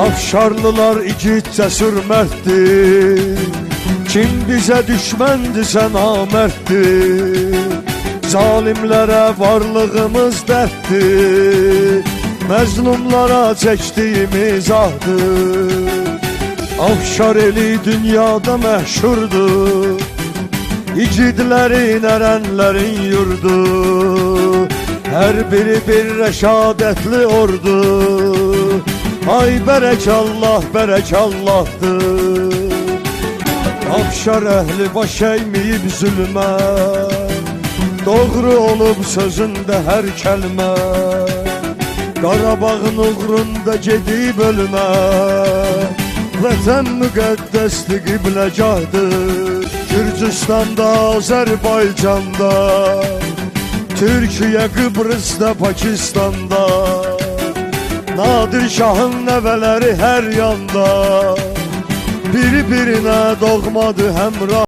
Afşarlılar igid cəsur mərddir, kim bizə düşməndirsə namərddir. Zalimlərə varlığımız dərddir, məzlumlara çəkdiyimiz ahdır. Afşar eli dünyada məşhurdur, igidlərin, ərənlərin yurdu. Hər biri bir rəşadətli ordu, ay bərəkallah, bərəkallahdır. Afşar əhli baş əyməyib zülmə, doğru olub sözündə hər kəlmə. Qarabağın uğrunda gedib ölmə, vətən müqəddəsli qibləgahdır. Gürcüstanda, Azərbaycanda, Türkiyə, Qıbrısda, Pakistanda, Nadir Şahın nəvələri hər yanda, bir-birinə doğmadı həmrah.